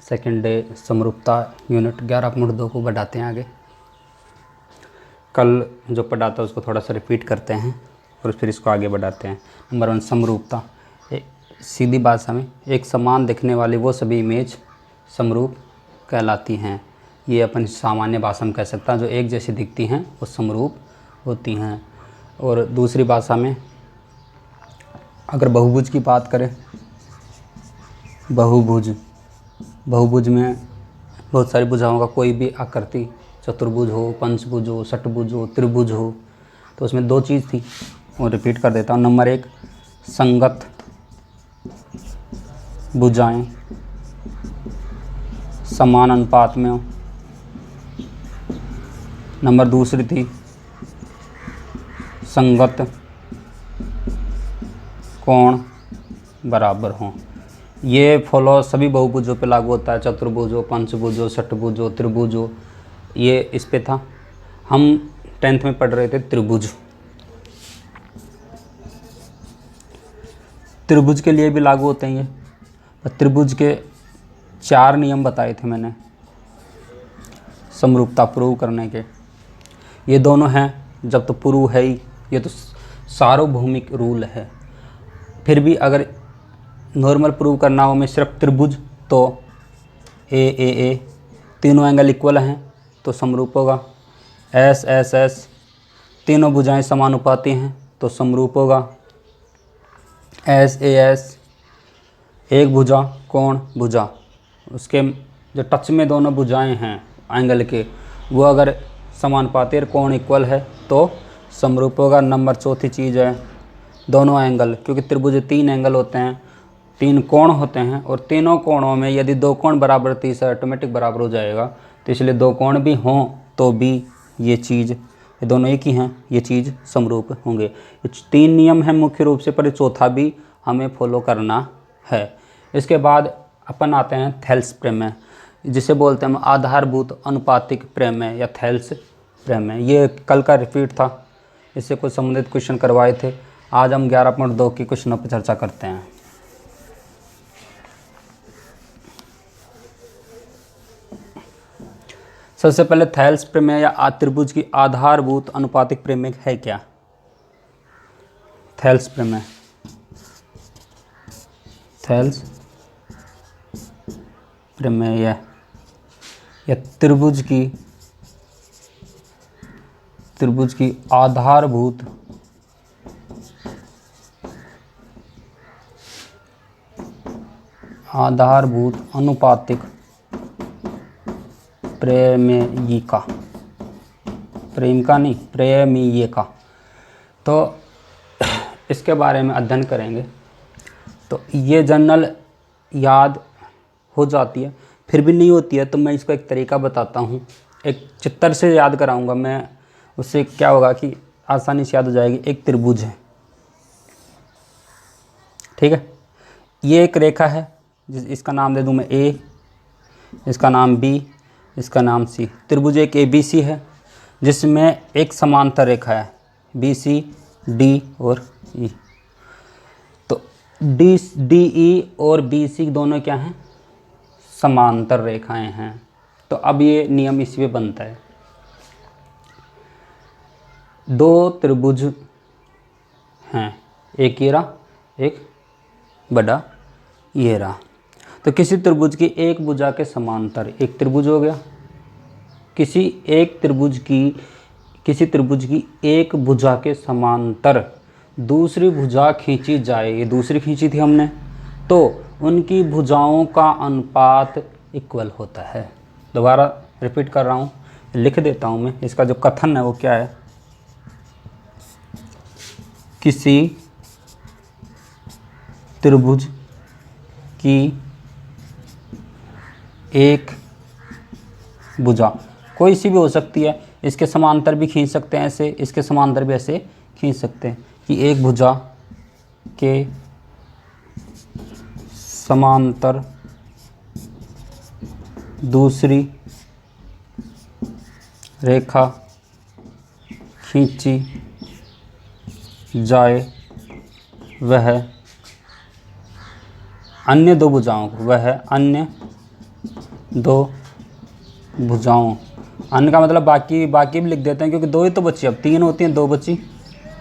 Second day समरूपता unit 11.2 को बढ़ाते हैं आगे। कल जो पढ़ा था उसको थोड़ा सा रिपीट करते हैं और फिर इसको आगे बढ़ाते हैं। नंबर 1 समरूपता। सीधी भाषा में एक समान दिखने वाली वो सभी इमेज समरूप कहलाती हैं। ये अपन सामान्य भाषा में कह सकता है, जो एक जैसी दिखती हैं वो समरूप होती हैं। और दूसरी भाषा में अगर बहुभुज की बात करें, बहुभुज में बहुत सारी भुजाओं का कोई भी आकृति, चतुर्भुज हो, पंचभुज हो, षटभुज हो, त्रिभुज हो, तो उसमें 2 चीज़ थी और रिपीट कर देता हूँ। नंबर 1 संगत भुजाएं समान अनुपात में हो। नंबर 2 थी संगत कोण बराबर हों। ये फॉलो सभी बहुभुजों पे लागू होता है, चतुर्भुज हो, पंचभुज हो, षटभुज हो, त्रिभुज हो, ये इस पे था। हम 10th में पढ़ रहे थे त्रिभुज। त्रिभुज के लिए भी लागू होते हैं ये। त्रिभुज के 4 नियम बताए थे मैंने समरूपता प्रूव करने के। ये दोनों हैं, जब तो प्रूव है ही, ये तो सार्वभौमिक रूल है। फिर भी अगर नॉर्मल प्रूव करना हो में सिर्फ त्रिभुज, तो ए तीनों एंगल इक्वल हैं तो समरूप होगा। एस तीनों भुजाएं समानुपाती हैं तो समरूप होगा। एस एक भुजा कोण भुजा, उसके जो टच में दोनों भुजाएं हैं एंगल के, वो अगर समानुपाती और कोण इक्वल है तो समरूप होगा। नंबर 4 चीज़ है दोनों एंगल, क्योंकि त्रिभुज 3 एंगल होते हैं, 3 कोण होते हैं, और तीनों कोणों में यदि 2 कोण बराबर 30 ऑटोमेटिक बराबर हो जाएगा, तो इसलिए 2 कोण भी हों तो भी ये चीज़, ये दोनों एक ही हैं, ये चीज़ समरूप होंगे। 3 नियम हैं मुख्य रूप से, पर 4था भी हमें फॉलो करना है। इसके बाद अपन आते हैं थेल्स प्रमेय, जिसे बोलते हैं हम आधारभूत अनुपातिक प्रमेय या थेल्स प्रमेय। ये कल का रिपीट था, इससे कुछ संबंधित क्वेश्चन करवाए थे। आज हम 11.2 के क्वेश्चनों पर चर्चा करते हैं। सबसे पहले थेल्स प्रमेय या त्रिभुज की आधारभूत अनुपातिक प्रमेय है क्या? थेल्स प्रमेय, थेल्स प्रमेय या त्रिभुज की आधारभूत अनुपातिक प्रमेयिका, प्रमेयिका। तो इसके बारे में अध्ययन करेंगे। तो ये जनरल याद हो जाती है, फिर भी नहीं होती है तो मैं इसको एक तरीका बताता हूँ, एक चित्र से याद कराऊंगा मैं, उससे क्या होगा कि आसानी से याद हो जाएगी। एक त्रिभुज है, ठीक है, ये एक रेखा है, इसका नाम दे दूँ मैं ए, इसका नाम बी, इसका नाम सी। त्रिभुज एक ABC है जिसमें एक समांतर रेखा है BC, D और E। तो DE और BC दोनों क्या हैं? समांतर रेखाएं हैं। तो अब ये नियम इसी में बनता है। 2 त्रिभुज हैं, एक ये रहा, एक बड़ा ये रहा। तो किसी त्रिभुज की एक भुजा के समांतर एक त्रिभुज हो गया। किसी त्रिभुज की एक भुजा के समांतर दूसरी भुजा खींची जाए, ये दूसरी खींची थी हमने, तो उनकी भुजाओं का अनुपात इक्वल होता है। दोबारा रिपीट कर रहा हूँ, लिख देता हूँ मैं, इसका जो कथन है वो क्या है? किसी त्रिभुज की एक भुजा, कोई सी भी हो सकती है, इसके समांतर भी खींच सकते हैं ऐसे, इसके समांतर भी ऐसे खींच सकते हैं, कि एक भुजा के समांतर दूसरी रेखा खींची जाए, वह अन्य 2 भुजाओं को, वह अन्य दो भुजाओं, अन्य का मतलब बाकी बाकी भी लिख देते हैं क्योंकि दो ही तो बची, अब तीन होती हैं, दो बची,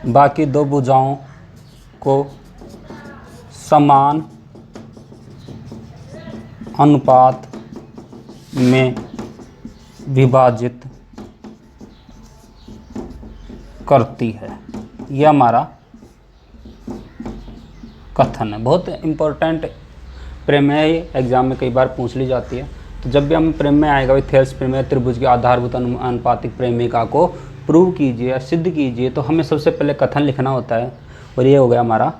बाकी दो भुजाओं को समान अनुपात में विभाजित करती है। यह हमारा कथन है। बहुत इम्पोर्टेंट प्रमेय एग्जाम में कई बार पूछ ली जाती है। तो जब भी हम प्रमेय आएगा, थेल्स प्रमेय, त्रिभुज की आधारभूत अनुपातिक प्रमेयिका को प्रूव कीजिए या सिद्ध कीजिए, तो हमें सबसे पहले कथन लिखना होता है, और ये हो गया हमारा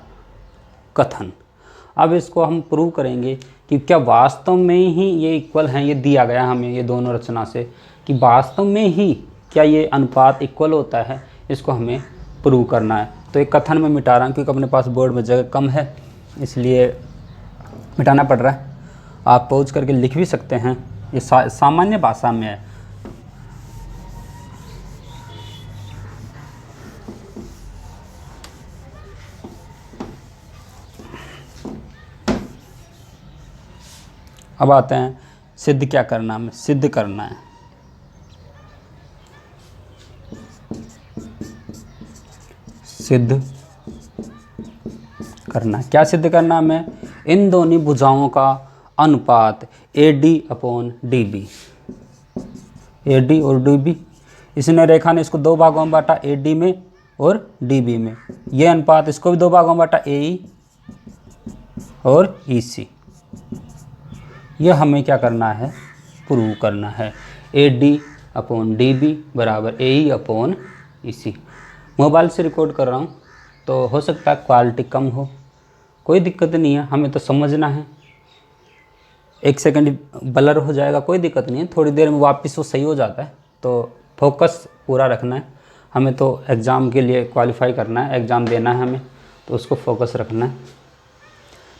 कथन। अब इसको हम प्रूव करेंगे कि क्या वास्तव में ही ये इक्वल हैं, ये दिया गया हमें ये दोनों रचना से, कि वास्तव में ही क्या ये अनुपात इक्वल होता है, इसको हमें प्रूव करना है। तो एक कथन में मिटा रहा हूँ क्योंकि अपने पास बोर्ड में जगह कम है, इसलिए मिटाना पड़ रहा है। आप पॉज करके लिख भी सकते हैं, ये सामान्य भाषा में है। अब आते हैं सिद्ध क्या करना, हमें सिद्ध करना है। सिद्ध करना, क्या सिद्ध करना हमें? इन दोनों भुजाओं का अनुपात AD/DB, AD और DB, इसने रेखा ने इसको दो भागों में बांटा, AD में और DB में। ये अनुपात इसको भी दो भागों में बांटा, AE और EC। यह हमें क्या करना है? प्रूव करना है। AD/DB बराबर AE/EC। मोबाइल से रिकॉर्ड कर रहा हूँ तो हो सकता है क्वालिटी कम हो, कोई दिक्कत नहीं है, हमें तो समझना है। एक सेकंड ब्लर हो जाएगा, कोई दिक्कत नहीं है, थोड़ी देर में वापस वो सही हो जाता है। तो फोकस पूरा रखना है, हमें तो एग्ज़ाम के लिए क्वालिफाई करना है, एग्ज़ाम देना है हमें, तो उसको फोकस रखना है।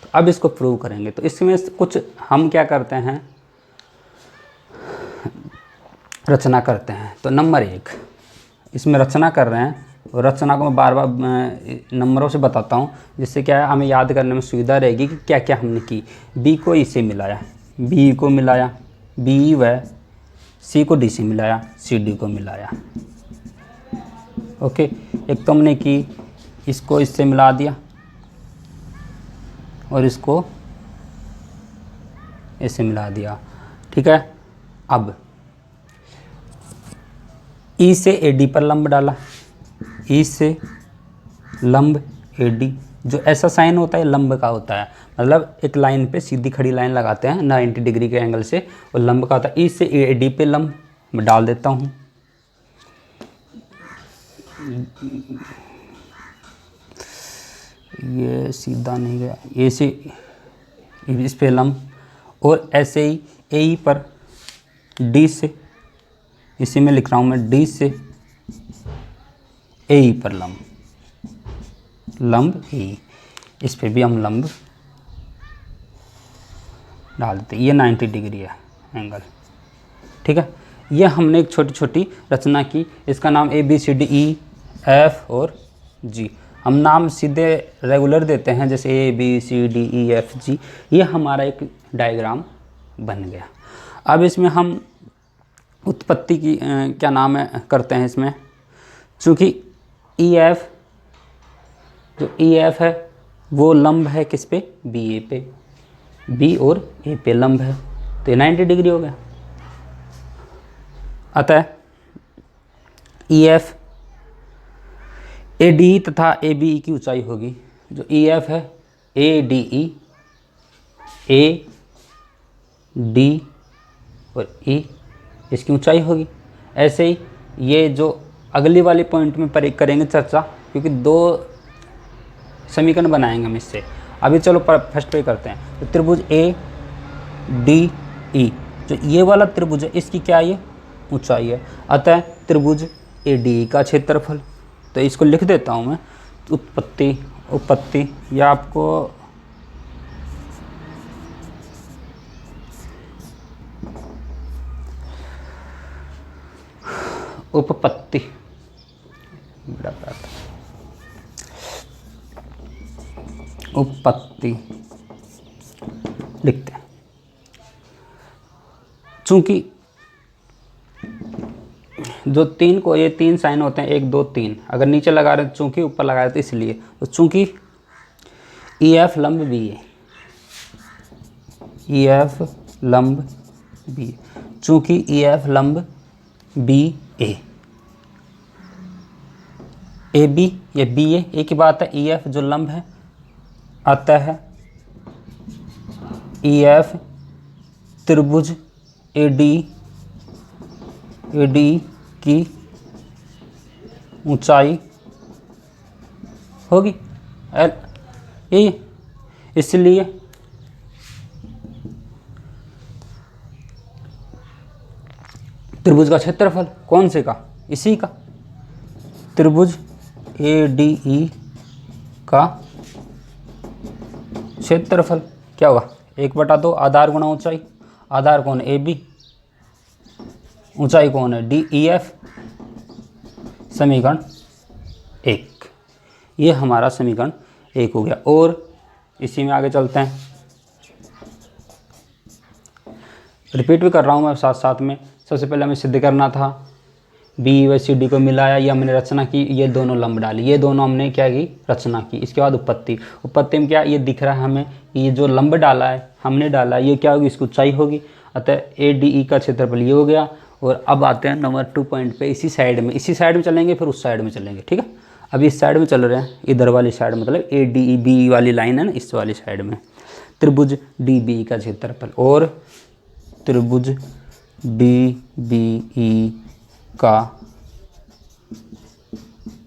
तो अब इसको प्रूव करेंगे। तो इसमें कुछ हम क्या करते हैं, रचना करते हैं। तो नंबर 1 इसमें रचना कर रहे हैं, और रचना को मैं बार बार नंबरों से बताता हूँ, जिससे क्या है हमें याद करने में सुविधा रहेगी कि क्या क्या हमने की। बी को ई से मिलाया, बी को मिलाया, बी व सी को डी से मिलाया, सी डी को मिलाया। ओके, एक तो हमने की इसको इससे मिला दिया और इसको इससे मिला दिया, ठीक है। अब ई से एडी पर लंब डाला, ई से लंब एडी, जो ऐसा साइन होता है लंब का होता है, मतलब एक लाइन पे सीधी खड़ी लाइन लगाते हैं 90 डिग्री के एंगल से, और लंब का होता है। ई से एडी पे लंब मैं डाल देता हूँ, ये सीधा नहीं गया, ए से इस पे लंब, और ऐसे ही ए पर डी से, इसी में लिख रहा हूँ मैं, डी से ए पर लंब, लंब ए, इस पे भी हम लंब डाल देते। ये 90 डिग्री है एंगल, ठीक है। ये हमने एक छोटी छोटी रचना की, इसका नाम ABCDEF और G। हम नाम सीधे रेगुलर देते हैं, जैसे ABCDEFG। ये हमारा एक डायग्राम बन गया। अब इसमें हम उत्पत्ति की क्या नाम है करते हैं इसमें, चूँकि EF जो EF है वो लंब है किस पे? BA पे, B और A पे लंब है, तो ये 90 डिग्री हो गया। अतः EF ADE तथा ABE की ऊंचाई होगी। जो EF है ADE, AD और E इसकी ऊंचाई होगी। ऐसे ही ये जो अगली वाली पॉइंट में पर करेंगे चर्चा, क्योंकि दो समीकरण बनाएंगे हम इससे। अभी चलो फर्स्ट पे करते हैं। तो त्रिभुज ADE, जो ये वाला त्रिभुज है इसकी क्या है? ये ऊंचाई है। अतः त्रिभुज ADE का क्षेत्रफल, तो इसको लिख देता हूँ मैं। उत्पत्ति या आपको उपपत्ति उपपत्ति लिखते हैं। चूंकि जो तीन को, ये तीन साइन होते हैं, 1 2 3, अगर नीचे लगा रहे हैं चूंकि, ऊपर लगा रहे तो इसलिए, तो चूंकि ई एफ लंब बी है, ई एफ लंब बी, चूंकि ई एफ लंब बी ए बी, ये बी ए, एक ही बात है। ई एफ जो लंब है आता है ई एफ त्रिभुज ए डी की ऊंचाई होगी एल, यही, इसलिए त्रिभुज का क्षेत्रफल कौन से का, इसी का, त्रिभुज ए डी ई का क्षेत्रफल क्या होगा, 1/2 आधार गुणा ऊंचाई, आधार कौन है ए बी, ऊंचाई कौन है डी ई एफ, समीकरण 1, ये हमारा समीकरण 1 हो गया। और इसी में आगे चलते हैं, रिपीट भी कर रहा हूँ मैं साथ साथ में। सबसे पहले हमें सिद्ध करना था बी व सी डी को मिलाया, ये हमने रचना की, ये दोनों लंब डाली, ये दोनों हमने क्या की, रचना की। इसके बाद उत्पत्ति, उत्पत्ति में क्या, ये दिख रहा है हमें, ये जो लंब डाला है हमने डाला, ये क्या होगी, इसकी ऊंचाई होगी, अतः ए डी ई का क्षेत्रफल ये हो गया। और अब आते हैं नंबर 2 पॉइंट पे, इसी साइड में चलेंगे, फिर उस साइड में चलेंगे, ठीक है। अभी इस साइड में चल रहे हैं, इधर वाली साइड, मतलब ए डी ई बी वाली लाइन है ना, इस वाली साइड में त्रिभुज डी बी का क्षेत्रफल, और त्रिभुज डी बी ई का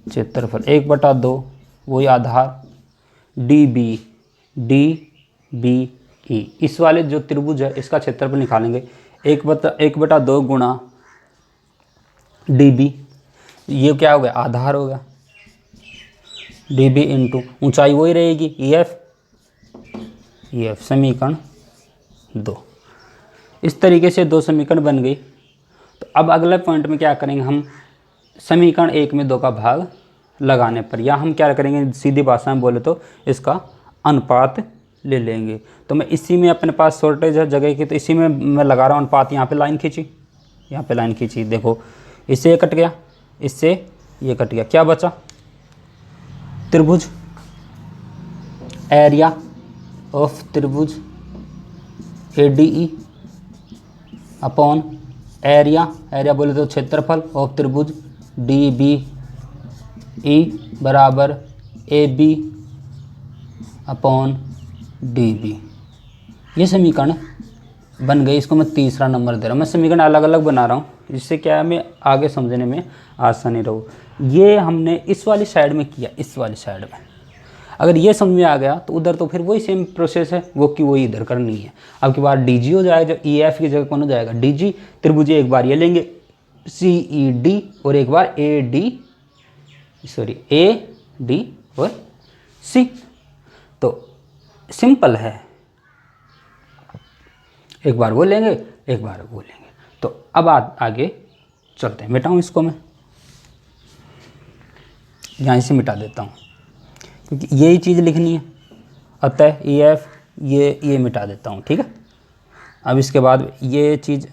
क्षेत्रफल 1/2, वही आधार डी बी ई, इस वाले जो त्रिभुज है इसका क्षेत्रफल निकालेंगे, 1/2 गुणा डी बी, ये क्या हो गया, आधार हो गया, डी बी इंटू ऊंचाई वही रहेगी ई एफ, समीकरण 2। इस तरीके से 2 समीकरण बन गई। तो अब अगले पॉइंट में क्या करेंगे हम, समीकरण 1 में 2 का भाग लगाने पर, या हम क्या करेंगे, सीधी भाषा में बोले तो इसका अनुपात ले लेंगे। तो मैं इसी में, अपने पास शॉर्टेज है जगह की, तो इसी में मैं लगा रहा हूँ अनुपात। यहाँ पे लाइन खींची, यहाँ पे लाइन खींची, देखो इससे ये कट गया, इससे ये कट गया, क्या बचा, त्रिभुज, एरिया ऑफ त्रिभुज A D E upon area बोले तो क्षेत्रफल ऑफ त्रिभुज डी बी ई बराबर A B upon D B. ये समीकरण बन गई। इसको मैं तीसरा नंबर दे रहा हूँ। मैं समीकरण अलग अलग बना रहा हूँ, जिससे क्या है मैं आगे समझने में आसानी रहूँ। ये हमने इस वाली साइड में किया, इस वाली साइड में अगर ये समझ में आ गया तो उधर तो फिर वही सेम प्रोसेस है, वो कि वही इधर करनी है। अब की बार डी जी हो जाएगा, जब ई एफ की जगह कौन हो जाएगा, डी जी। त्रिभुज एक बार ये लेंगे सी ई डी, और एक बार ए डी और सी। तो सिंपल है, एक बार वो लेंगे, एक बार वो लेंगे। तो अब आगे चलते हैं। मिटाऊँ इसको मैं, यहाँ से मिटा देता हूँ क्योंकि यही चीज़ लिखनी है। अतः ई एफ ये मिटा देता हूँ, ठीक है। अब इसके बाद ये चीज़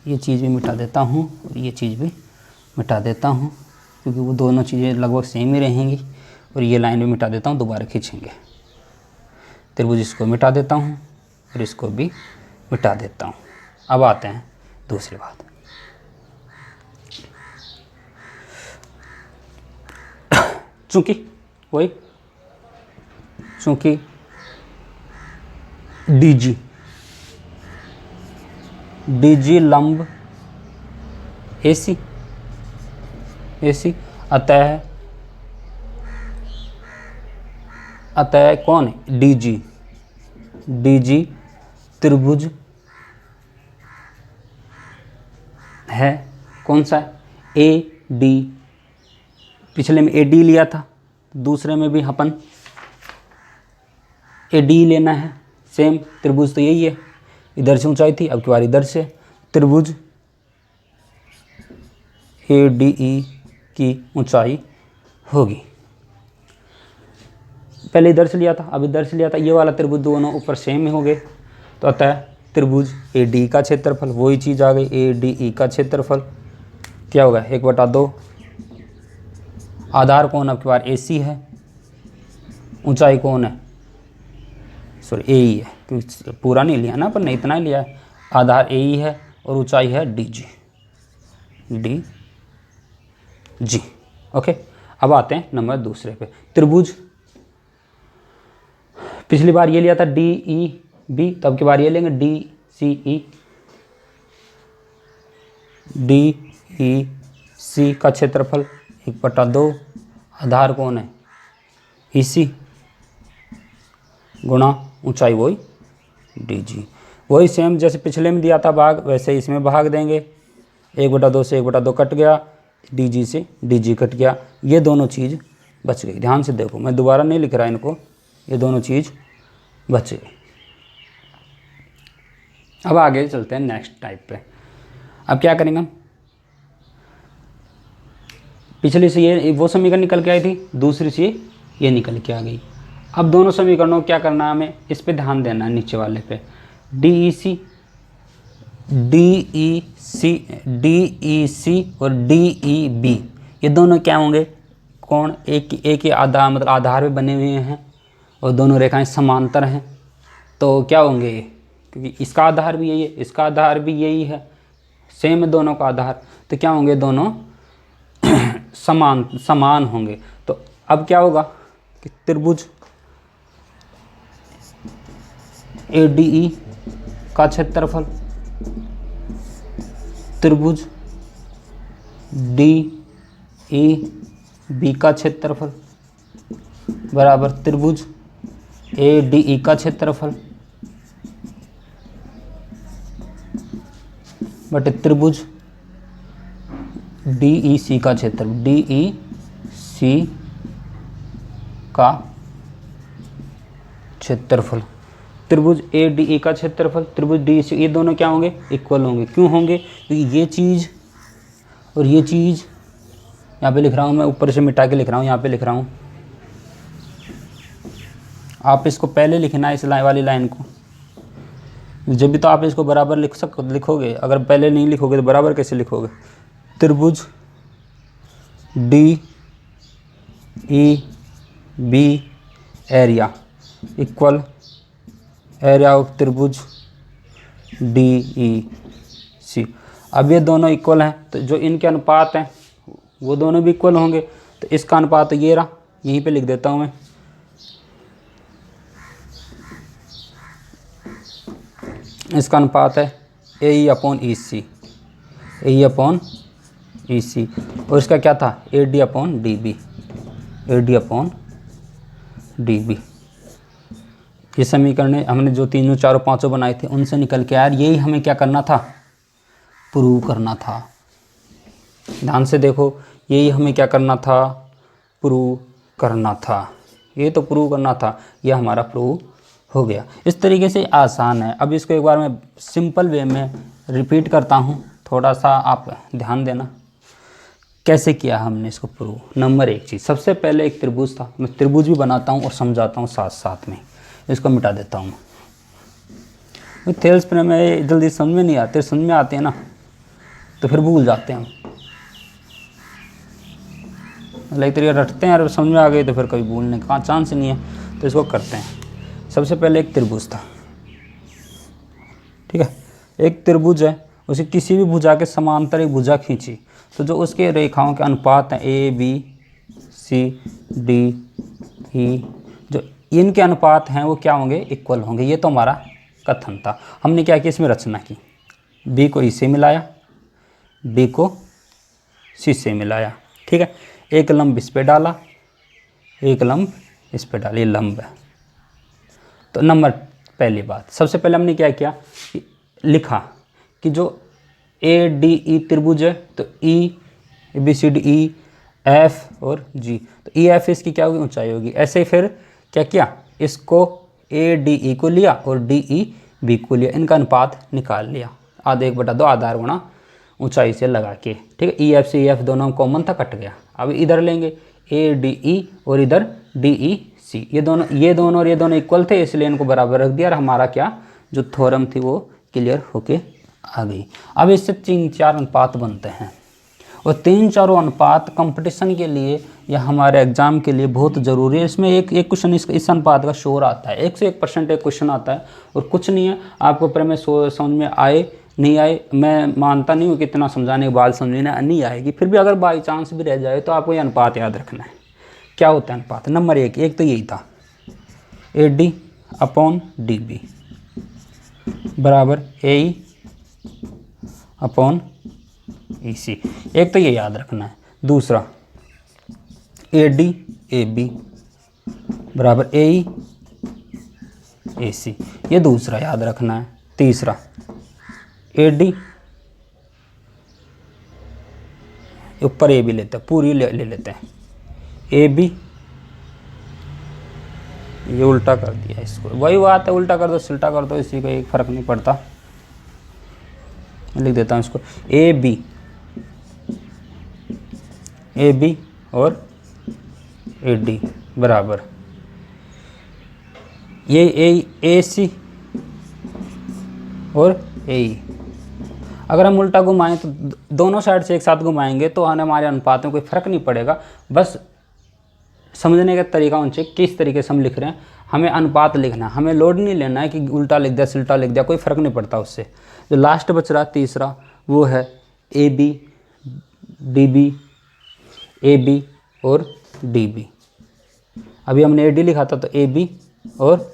भी मिटा देता हूँ और ये चीज़ भी मिटा देता हूँ, क्योंकि वो दोनों चीज़ें लगभग सेम ही रहेंगी। और ये लाइन भी मिटा देता हूँ, दोबारा खींचेंगे। त्रिभुज इसको मिटा देता हूँ और इसको भी मिटा देता हूँ। अब आते हैं दूसरी बात। चूँकि डीजी लंब एसी अतः कौन है, डीजी त्रिभुज है। कौन सा है, ए डी। पिछले में ए डी लिया था, दूसरे में भी अपन ए डी लेना है। सेम त्रिभुज तो यही है, इधर से ऊंचाई थी, अब की बार इधर से। त्रिभुज ए डी ई की ऊंचाई होगी। पहले इधर से लिया था, अब इधर से लिया था। ये वाला त्रिभुज दोनों ऊपर सेम ही हो गए। तो अतः त्रिभुज ए डी का क्षेत्रफल, वही चीज़ आ गई, ए डी ई का क्षेत्रफल क्या होगा 1/2। आधार कौन आपके पास ए सी है, ऊंचाई कौन है, सॉरी ए ई है, क्योंकि पूरा नहीं लिया ना, पर नहीं इतना ही लिया है। आधार ए ई है और ऊंचाई है D G, D G. Okay, अब आते हैं नंबर दूसरे पे। त्रिभुज पिछली बार ये लिया था डी ई बी, तो अब की बार ये लेंगे डी सी ई, डी ई सी का क्षेत्रफल 1/2, आधार कौन है ई सी, गुणा ऊंचाई वही डी जी। वही सेम जैसे पिछले में दिया था भाग, वैसे ही इसमें भाग देंगे। 1/2 से 1/2 कट गया, डी जी से डी जी कट गया, ये दोनों चीज़ बच गई। ध्यान से देखो, मैं दोबारा नहीं लिख रहा इनको, ये दोनों चीज़ बच गई। अब आगे चलते हैं नेक्स्ट टाइप पे। अब क्या करेंगे हम, पिछले से ये वो समीकरण निकल के आई थी, दूसरी से ये निकल के आ गई। अब दोनों समीकरणों को क्या करना है हमें, इस पे ध्यान देना है, नीचे वाले पे डी ई सी और डी ई बी, ये दोनों क्या होंगे, कौन एक ही आधार मतलब आधार पे बने हुए हैं और दोनों रेखाएं समांतर हैं, तो क्या होंगे, क्योंकि इसका आधार भी यही है, इसका आधार भी यही है, सेम है दोनों का आधार, तो क्या होंगे, दोनों समान होंगे। तो अब क्या होगा कि त्रिभुज ए डी ई का क्षेत्रफल, त्रिभुज डी ई बी का क्षेत्रफल बराबर त्रिभुज ए डी ई का क्षेत्रफल बटे त्रिभुज डी ई सी का क्षेत्रफल, डी ई सी का क्षेत्रफल। त्रिभुज ए डी ई का क्षेत्रफल, त्रिभुज डी ई सी, ये दोनों क्या होंगे, इक्वल होंगे। क्यों होंगे, क्योंकि ये चीज़ और ये चीज़ यहाँ पे लिख रहा हूँ मैं, ऊपर से मिटा के लिख रहा हूँ, यहाँ पे लिख रहा हूँ, आप इसको पहले लिखना है, इस लाइन वाली लाइन को, जब भी तो आप इसको बराबर लिखोगे, अगर पहले नहीं लिखोगे तो बराबर कैसे लिखोगे। त्रिभुज D E B area equal area of त्रिभुज डी ई सी। अब ये दोनों इक्वल हैं, तो जो इनके अनुपात हैं वो दोनों भी इक्वल होंगे, तो इसका अनुपात तो ये रहा, यहीं पे लिख देता हूँ मैं, इसका अनुपात है ए ई अपॉन ई सी, ए ई अपॉन ई सी, और इसका क्या था, A D upon D B, A D upon D B. ये समीकरण हमने जो तीनों चारों पांचों बनाए थे उनसे निकल के आया, यही हमें क्या करना था, प्रूव करना था। ध्यान से देखो, यही हमें क्या करना था, प्रूव करना था, ये तो प्रूव करना था, यह हमारा प्रूव हो गया। इस तरीके से आसान है। अब इसको एक बार मैं सिंपल वे में रिपीट करता हूँ, थोड़ा सा आप ध्यान देना कैसे किया हमने इसको प्रूव। नंबर एक चीज़, सबसे पहले एक त्रिभुज था, मैं त्रिभुज भी बनाता हूँ और समझाता हूँ साथ साथ में, इसको मिटा देता हूँ। थेल्स पर में जल्दी समझ में नहीं आते, समझ में आते हैं ना तो फिर भूल जाते हैं हम, एक तरीके रटते हैं और समझ में आ गई तो फिर कभी भूलने का चांस नहीं है, तो इसको करते हैं। सबसे पहले एक त्रिभुज था, ठीक है, एक त्रिभुज है, उसे किसी भी भुजा के समांतर एक भुजा खींची, तो जो उसके रेखाओं के अनुपात हैं ए बी सी डी ई, जो इनके अनुपात हैं वो क्या होंगे, इक्वल होंगे। ये तो हमारा कथन था। हमने क्या किया, इसमें रचना की, बी को ई से मिलाया, डी को सी से मिलाया, ठीक है, एक लंब इस पे डाला, एक लंब इस पे डाला, ये लंब है। तो नंबर पहली बात, सबसे पहले हमने क्या किया, लिखा कि जो ए डी ई त्रिभुज है, तो E B C D E F और जी, तो ई एफ इसकी क्या होगी, ऊंचाई होगी। ऐसे ही फिर क्या किया, इसको ए डी ई को लिया और डी ई बी को लिया, इनका अनुपात निकाल लिया, आधा 1/2 आधार गुणा ऊंचाई से लगा के, ठीक है। ई एफ से ई एफ दोनों कॉमन था, कट गया। अब इधर लेंगे ए डी ई और इधर डी ई सी, ये दोनों और ये दोनों इक्वल थे, इसलिए इनको बराबर रख दिया, और हमारा क्या, जो थ्योरम थी वो क्लियर होके आ गई। अब इससे 3-4 अनुपात बनते हैं और 3-4 अनुपात कंपटीशन के लिए या हमारे एग्जाम के लिए बहुत ज़रूरी है। इसमें एक क्वेश्चन इस अनुपात का श्योर आता है, 101% एक क्वेश्चन आता है और कुछ नहीं है। आपको प्रेम समझ में आए नहीं आए, मैं मानता नहीं हूँ कि इतना समझाने के बाद समझ में नहीं आएगी, फिर भी अगर बाई चांस भी रह जाए तो आपको ये अनुपात याद रखना है। क्या होता है अनुपात? नंबर एक तो यही था, AD अपॉन DB बराबर AE अपॉन EC। एक तो ये याद रखना है। दूसरा AD AB बराबर AE AC, ये दूसरा याद रखना है। तीसरा AD ऊपर AB लेते हैं, पूरी ले लेते हैं, AB, ये उल्टा कर दिया इसको, वही बात है, उल्टा कर दो सिल्टा कर दो, इसी का एक फ़र्क नहीं पड़ता। मैं लिख देता हूँ इसको AB और AD बराबर ये AC और AE। अगर हम उल्टा घुमाएं तो दोनों साइड से एक साथ घुमाएंगे तो हमारे अनुपातों में कोई फ़र्क नहीं पड़ेगा। बस समझने का तरीका होना चाहिए किस तरीके से हम लिख रहे हैं। हमें अनुपात लिखना है, हमें लोड नहीं लेना है कि उल्टा लिख दिया सिल्टा लिख दिया, कोई फ़र्क नहीं पड़ता उससे। जो लास्ट बच रहा तीसरा वो है AB DB, AB और DB। अभी हमने AD लिखा था तो AB और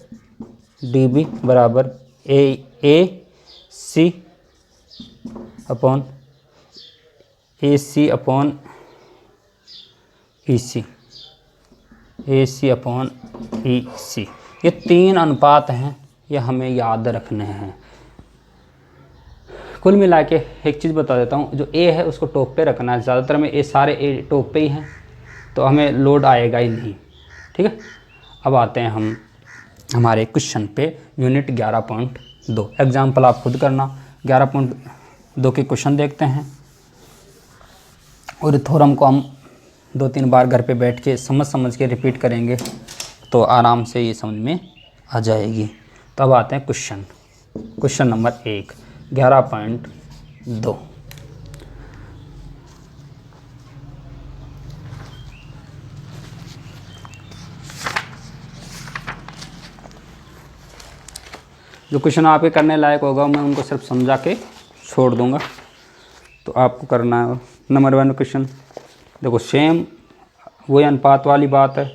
DB बराबर AC upon EC, AC upon EC। ये 3 अनुपात हैं, ये हमें याद रखने हैं। कुल मिला के एक चीज़ बता देता हूँ, जो A है उसको टॉप पे रखना है। ज़्यादातर में ये सारे A टॉप पे ही हैं तो हमें लोड आएगा ही नहीं, ठीक है। अब आते हैं हम हमारे क्वेश्चन पे, यूनिट 11.2। एग्जाम्पल आप खुद करना। 11.2 के क्वेश्चन देखते हैं और थ्योरम को हम 2-3 बार घर पे बैठ के समझ के रिपीट करेंगे तो आराम से ये समझ में आ जाएगी। तो अब आते हैं क्वेश्चन नंबर 1, 11.2। जो क्वेश्चन आपके करने लायक होगा मैं उनको सिर्फ समझा के छोड़ दूंगा, तो आपको करना है। नंबर 1 क्वेश्चन देखो, सेम वही अनुपात वाली बात है।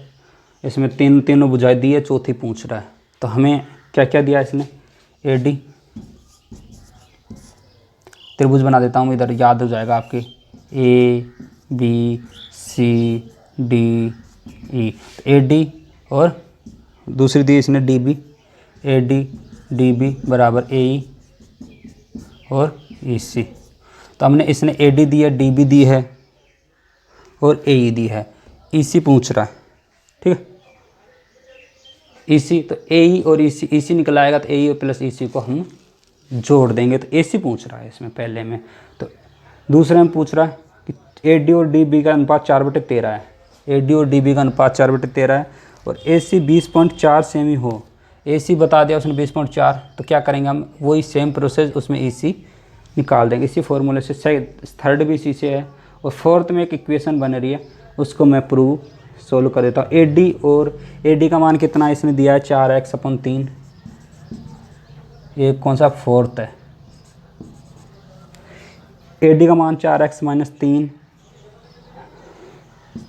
इसमें तीनों बुझाई दी है, चौथी पूछ रहा है। तो हमें क्या क्या दिया इसने, AD त्रिभुज बना देता हूँ, इधर याद हो जाएगा आपके, ABCDE। AD और दूसरी दी इसने DB, AD/DB बराबर AE और EC। तो हमने इसने AD दी है, DB दी है और AE दी है, EC पूछ रहा है, ठीक है। EC तो AE और EC निकल आएगा तो AE प्लस EC को हम जोड़ देंगे तो AC पूछ रहा है इसमें पहले में। तो दूसरे में पूछ रहा है कि AD और DB का अनुपात 4/13 है। AD और DB का अनुपात 4/13 है और AC 20.4 सेमी हो। AC बता दिया उसने 20.4, तो क्या करेंगे हम, वही सेम प्रोसेस, उसमें EC निकाल देंगे इसी फॉर्मूले से। थर्ड भी इसी से है और फोर्थ में एक इक्वेशन बन रही है, उसको मैं प्रूव सोल्व कर देता हूँ। AD का मान कितना इसने दिया है, 4x/3। ये कौन सा फोर्थ है, AD का मान 4x-3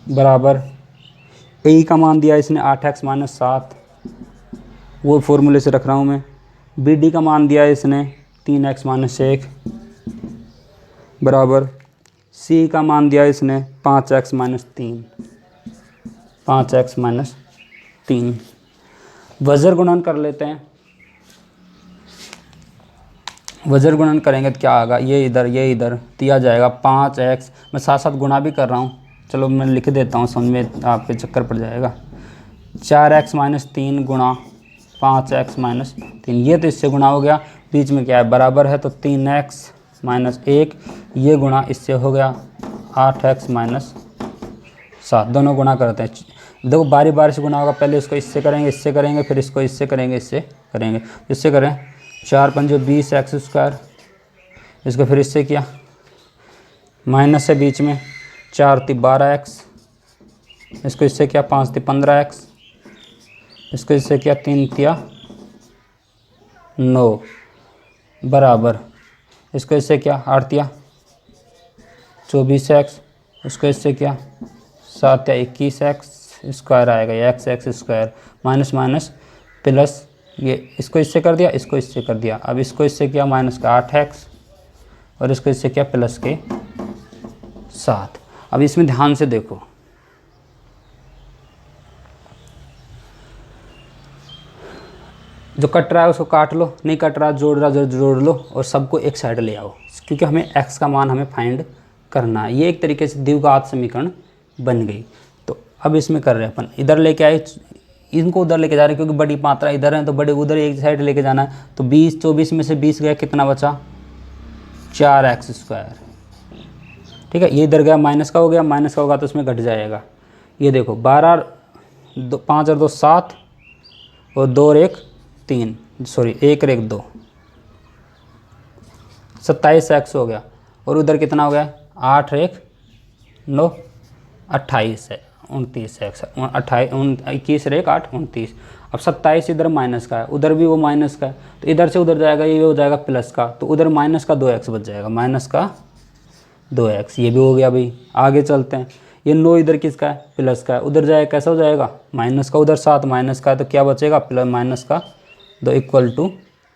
बराबर AE का मान दिया इसने 8x-7, वो फॉर्मूले से रख रहा हूँ मैं। BD का मान दिया इसने 3x-1 बराबर C का मान दिया इसने 5x-3, 5x-3। वज्र गुणन कर लेते हैं। वज्र गुणन करेंगे तो क्या आएगा, ये इधर दिया जाएगा 5x, मैं साथ साथ गुणा भी कर रहा हूँ, चलो मैं लिख देता हूँ, समझ में आपके चक्कर पड़ जाएगा। 4x-3 गुणा 5x-3, ये तो इससे गुणा हो गया, बीच में क्या है बराबर है, तो 3x-1, ये गुणा इससे हो गया 8x-7, दोनों गुणा करते हैं। देखो बारी बारी से गुणा होगा, पहले इसको इससे करेंगे, फिर इसको इससे करेंगे, इससे करेंगे, इससे करें 4 पंजे 20 एक्स स्क्वायर, इसको फिर इससे किया, माइनस है बीच में, 4 × 12 एक्स, इसको इससे किया 5 × 15 एक्स, इसको इससे किया 3 × 9 बराबर, इसको इससे किया 8 × 24 एक्स, इसको इससे किया 7 × 21 एक्स स्क्वायर आएगा, ये x square minus minus plus, ये इसको इससे कर दिया, इसको इससे कर दिया, अब इसको इससे किया माइनस का 8 एक्स और इसको इससे किया प्लस के 7। अब इसमें ध्यान से देखो, जो कट रहा है उसको काट लो, नहीं कट रहा जोड़ रहा जोड़ लो, और सबको एक साइड ले आओ, क्योंकि हमें x का मान हमें फाइंड करना है। ये एक तरीके से द्विघात समीकरण बन गई। तो अब इसमें कर रहे हैं अपन, इधर लेके आए, इनको उधर लेके जा रहे हैं, क्योंकि बड़ी मात्रा इधर है तो बड़े उधर एक साइड लेके जाना है। तो 20 24 में से 20 गया, कितना बचा 4x स्क्वायर, ठीक है। ये इधर गया माइनस का हो गया, माइनस का होगा तो उसमें घट जाएगा। ये देखो 12 5 और 2 7 और 2 और 1 3, सॉरी 1 और 1 2, 27 एक्स हो गया। और उधर कितना हो गया 8 और 1 9 28 है, 29 एक्स, 28 21 और 1 8 29। अब 27 इधर माइनस का है, उधर भी वो माइनस का है, तो इधर से उधर जाएगा, ये हो जाएगा प्लस का, तो उधर माइनस का 2x बच जाएगा, माइनस का 2x, ये भी हो गया भाई। आगे चलते हैं, ये 9 इधर किसका है प्लस का है, उधर जाएगा कैसा हो जाएगा माइनस का, उधर 7 माइनस का है, तो क्या बचेगा प्लस माइनस का 2 इक्वल टू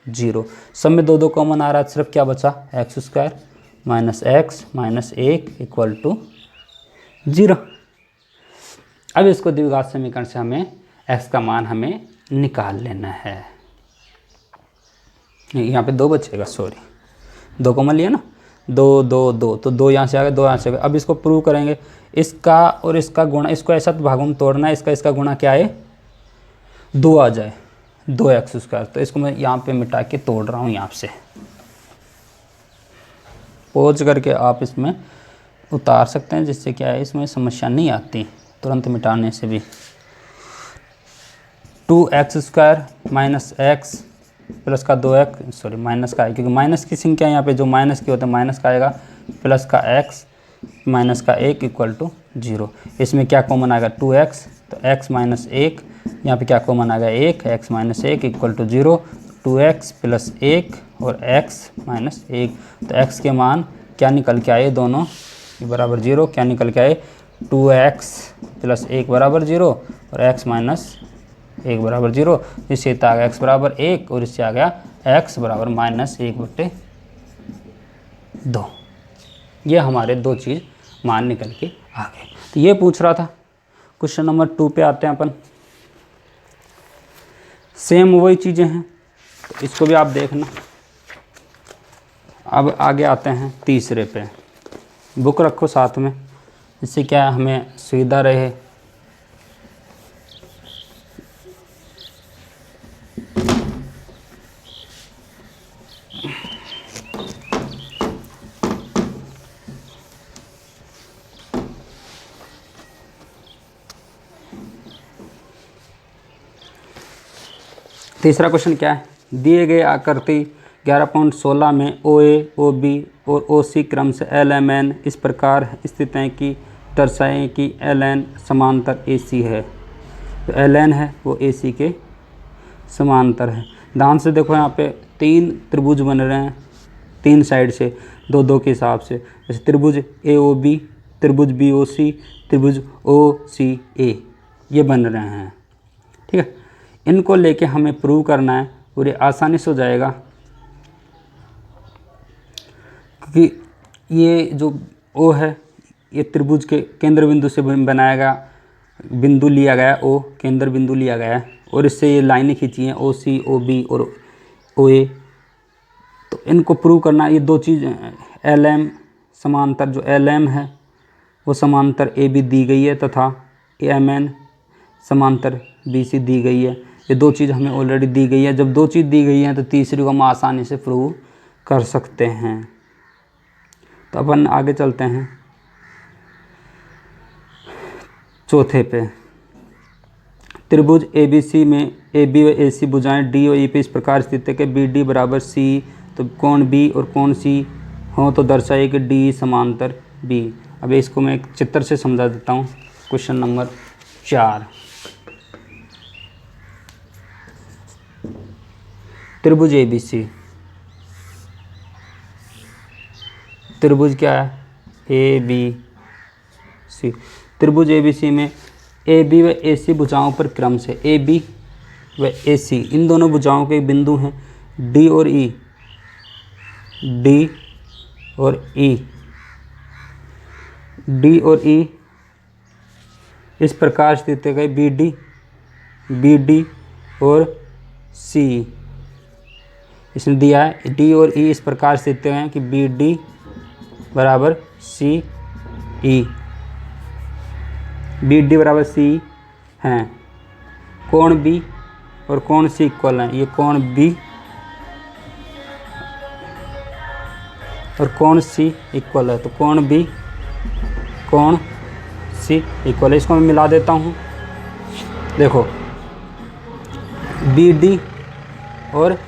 0। सब में 2 2 कॉमन आ रहा है, सिर्फ क्या बचा x square minus x minus 1 equal to 0। अब इसको द्विघात समीकरण से हमें x का मान हमें निकाल लेना है। यहाँ पे 2 बचेगा, सॉरी 2 कॉमन लिया ना, 2 2 2, तो 2 यहाँ से आ गए, 2 यहाँ से आ गए। अब इसको प्रूव करेंगे, इसका और इसका गुणा, इसको ऐसा भागों में तोड़ना है, इसका गुणा क्या है 2 आ जाए, 2x स्क्वायर। तो इसको मैं यहाँ पे मिटा के तोड़ रहा हूँ, यहाँ से पहुँच करके आप इसमें उतार सकते हैं, जिससे क्या है इसमें समस्या नहीं आती तुरंत मिटाने से भी। 2x square minus x plus का 2x, सॉरी माइनस का है, क्योंकि माइनस की संख्या यहाँ पे जो माइनस की होता है माइनस का आएगा, प्लस का x माइनस का 1 इक्वल टू 0। इसमें क्या कॉमन आएगा 2x, तो x माइनस 1, यहाँ पे क्या कॉमन आएगा 1, x minus 1 equal to 0, 2x plus 1 और x माइनस 1। तो x के मान क्या निकल के आए, दोनों बराबर 0, क्या निकल के आए 2x प्लस 1 बराबर 0 और x माइनस 1 बराबर 0। इससे आ गया x बराबर 1 और इससे आ गया x बराबर माइनस 1/2। ये हमारे 2 चीज़ मान निकल के आ गए। तो ये पूछ रहा था। क्वेश्चन नंबर 2 पे आते हैं अपन। सेम वही चीज़ें हैं, तो इसको भी आप देखना। अब आगे आते हैं तीसरे पे। बुक रखो साथ में, इससे क्या हमें सुविधा रहे। तीसरा क्वेश्चन क्या है, दिए गए आकृति 11.16 में OA, OB और OC क्रम से LMN इस प्रकार स्थित हैं कि दर्शाएं कि LN समांतर AC है। तो LN है वो AC के समांतर है। ध्यान से देखो, यहाँ पे 3 त्रिभुज बन रहे हैं 3 साइड से 2 2 के हिसाब से, जैसे त्रिभुज AOB, त्रिभुज BOC, त्रिभुज OCA, ये बन रहे हैं, ठीक है। इनको लेके हमें प्रूव करना है, पूरे आसानी से हो जाएगा, क्योंकि ये जो O है ये त्रिभुज के केंद्र बिंदु से बनाया गया बिंदु लिया गया, O केंद्र बिंदु लिया गया है, और इससे ये लाइनें खींची हैं OC, OB और OA। तो इनको प्रूव करना, ये 2 चीज़ LM समांतर, जो LM है वो समांतर AB दी गई है, तथा MN समांतर BC दी गई है। ये 2 चीज़ हमें ऑलरेडी दी गई है। जब 2 चीज़ दी गई हैं तो तीसरी को हम आसानी से प्रूव कर सकते हैं। तो अपन आगे चलते हैं चौथे पे। त्रिभुज ABC में AB व AC भुजाएं D और E पे इस प्रकार स्थित है कि BD बराबर C, तो कोण B और कोण C हो तो दर्शाइए कि D समांतर B। अब इसको मैं एक चित्र से समझा देता हूँ। क्वेश्चन नंबर 4, त्रिभुज ABC, त्रिभुज क्या है ABC, त्रिभुज ABC में AB व AC भुजाओं पर क्रम से AB व AC इन दोनों भुजाओं के बिंदु हैं D और E, D और E, D और E इस प्रकार स्थित है BD, BD और C। इसने दिया है D और E इस प्रकार स्थित हैं कि BD बराबर CE, BD बराबर C हैं। कोण B और कोण C इक्वल हैं। ये कोण B और कोण C इक्वल है, तो कोण B कोण C इक्वल है। इसको मैं मिला देता हूँ। देखो BD और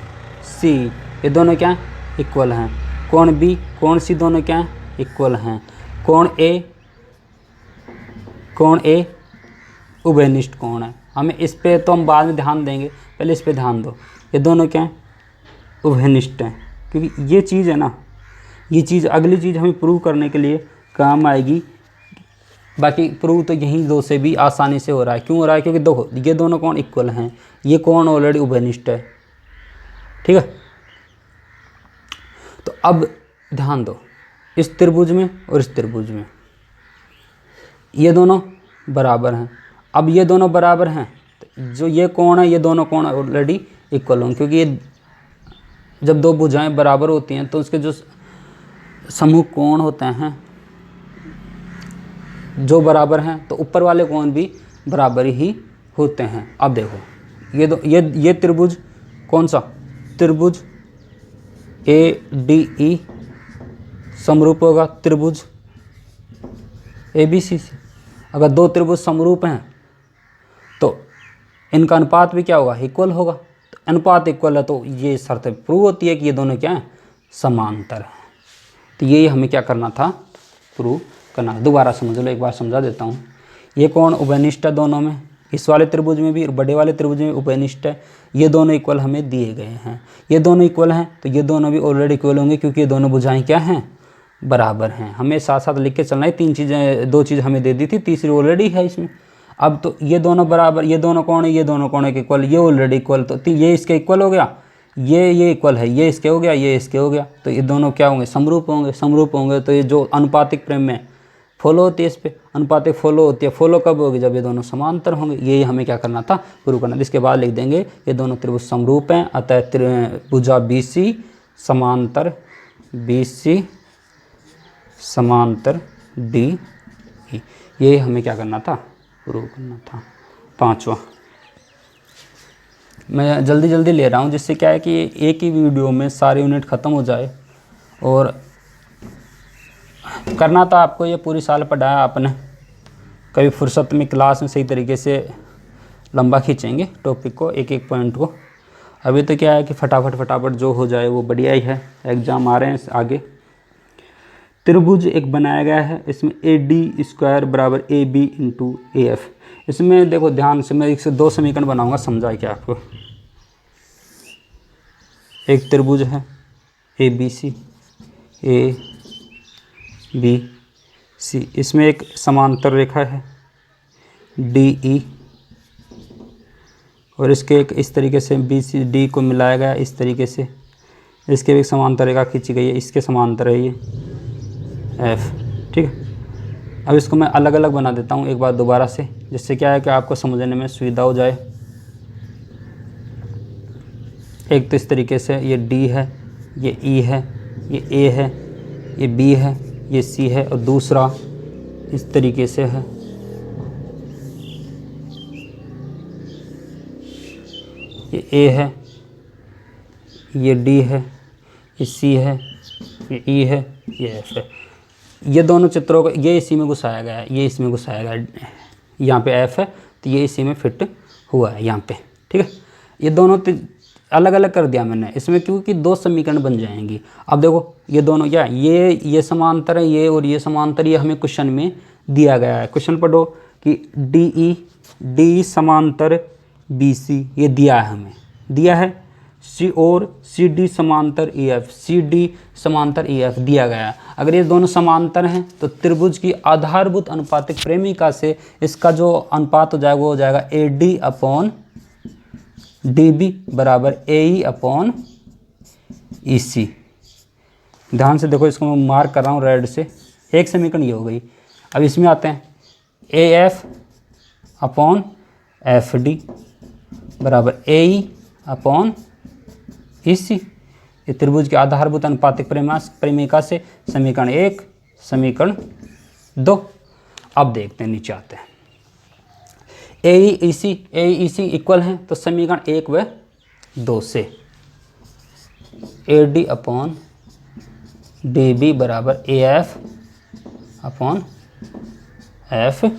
C ये दोनों क्या इक्वल हैं। कोण B कोण C दोनों क्या इक्वल हैं। कोण A उभयनिष्ठ कोण है। हमें इस पे तो हम बाद में ध्यान देंगे, पहले इस पे ध्यान दो। ये दोनों क्या उभयनिष्ठ हैं, क्योंकि ये चीज़ है ना, ये चीज़ अगली चीज़ हमें प्रूव करने के लिए काम आएगी। बाकी प्रूव तो यहीं दो से भी आसानी से हो रहा है। क्यों हो रहा है? क्योंकि देखो ये दोनों कोण इक्वल हैं, ये कोण ऑलरेडी उभयनिष्ठ है। ठीक है, तो अब ध्यान दो, इस त्रिभुज में और इस त्रिभुज में ये दोनों बराबर हैं। अब ये दोनों बराबर हैं, तो जो ये कोण है, ये दोनों कोण ऑलरेडी इक्वल होंगे, क्योंकि ये जब दो भुजाएं बराबर होती हैं तो उसके जो समूह कोण होते हैं जो बराबर हैं, तो ऊपर वाले कोण भी बराबर ही होते हैं। अब देखो ये त्रिभुज कौन सा? त्रिभुज ADE समरूप होगा त्रिभुज ABC से। अगर दो त्रिभुज समरूप हैं तो इनका अनुपात भी क्या होगा? इक्वल होगा। तो अनुपात इक्वल है तो ये शर्त प्रूव होती है कि ये दोनों क्या हैं? समांतर हैं। तो ये हमें क्या करना था? प्रूव करना। दोबारा समझ लो, एक बार समझा देता हूँ। ये कोण उभयनिष्ठ है दोनों में, इस वाले त्रिभुज में भी और बड़े वाले त्रिभुज में उभयनिष्ठ है। ये दोनों इक्वल हमें दिए गए हैं। ये दोनों इक्वल हैं तो ये दोनों भी ऑलरेडी इक्वल होंगे, क्योंकि ये दोनों भुजाएं क्या हैं? बराबर हैं। हमें साथ साथ लिख के चलना है। तीन चीज़ें, दो चीज़ हमें दे दी थी, तीसरी ऑलरेडी है इसमें। अब तो ये दोनों बराबर, ये दोनों कोण है, ये दोनों कोण के इक्वल, ये ऑलरेडी इक्वल, तो ये इसके इक्वल हो गया, ये इक्वल है, ये इसके हो गया, ये इसके हो गया। तो ये दोनों क्या होंगे? समरूप होंगे। समरूप होंगे तो ये जो अनुपातिक प्रेम में फॉलो होती है, इस पे अनुपातिक फॉलो होती है। फॉलो कब होगी? जब ये दोनों समांतर होंगे। ये हमें क्या करना था? प्रूव करना। इसके बाद लिख देंगे ये दोनों त्रिभुज समरूप हैं, अतः भुजा BC समांतर BC समांतर DE। ये हमें क्या करना था? प्रूव करना था। पांचवा मैं जल्दी जल्दी ले रहा हूँ, जिससे क्या है कि एक ही वीडियो में सारे यूनिट ख़त्म हो जाए। और करना था आपको, ये पूरी साल पढ़ाया आपने, कभी फुर्सत में क्लास में सही तरीके से लंबा खींचेंगे टॉपिक को, एक एक पॉइंट को। अभी तो क्या है कि फटाफट जो हो जाए वो बढ़िया ही है। एग्ज़ाम आ रहे हैं आगे। त्रिभुज एक बनाया गया है, इसमें AD² बराबर AB इंटू AF। इसमें देखो ध्यान से, मैं इससे दो समीकरण बनाऊंगा, समझा क्या आपको। एक त्रिभुज है ABC ABC, इसमें एक समांतर रेखा है DE, और इसके एक इस तरीके से BCD को मिलाया गया इस तरीके से। इसके भी एक समांतर रेखा खींची गई है, इसके समांतर है ये F। ठीक है, अब इसको मैं अलग अलग बना देता हूँ एक बार दोबारा से, जिससे क्या है कि आपको समझने में सुविधा हो जाए। एक तो इस तरीके से ये D है, ये E है, ये A है, ये B है, ये C है, और दूसरा इस तरीके से है, ये A है, ये D है, ये C है, ये E है, ये F है। ये दोनों चित्रों को ये इसी में घुसाया गया है, ये इसमें घुसाया गया है। यहाँ पे F है तो ये इसी में फिट हुआ है यहाँ पे, ठीक है। ये दोनों अलग अलग कर दिया मैंने इसमें, क्योंकि दो समीकरण बन जाएंगी। अब देखो ये दोनों क्या, ये समांतर है, ये और ये समांतर, ये हमें क्वेश्चन में दिया गया है। क्वेश्चन पढ़ो कि डी समांतर BC ये दिया है, हमें दिया है। CD समांतर EF, CD समांतर EF दिया गया है। अगर ये दोनों समांतर हैं तो त्रिभुज की आधारभूत अनुपातिक प्रेमिका से इसका जो अनुपात हो जाएगा वो हो जाएगा AD अपॉन DB बराबर AE अपॉन EC। ध्यान से देखो, इसको मैं मार्क कर रहा हूँ रेड से। एक समीकरण ये हो गई। अब इसमें आते हैं AF अपॉन FD बराबर AE अपॉन EC। ये त्रिभुज की आधारभूत अनुपातिक प्रेमिका से समीकरण 1, समीकरण 2। अब देखते हैं, नीचे आते हैं। AE EC इक्वल हैं, तो समीकरण 1 व 2 से AD अपॉन DB बराबर AF अपॉन FD।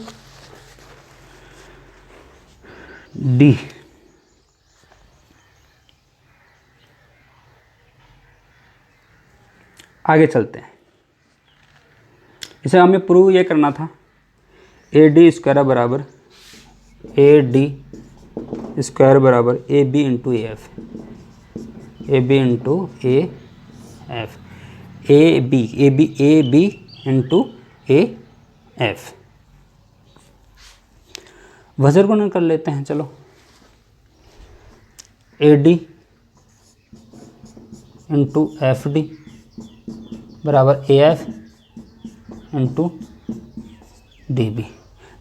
आगे चलते हैं। इसे हमें प्रूव ये करना था, AD स्क्वायर बराबर AD स्क्वायर बराबर AB into AF, AB into AF, AB into AF। वज्र गुणन कर लेते हैं, चलो। AD इंटू FD बराबर AF इंटू DB।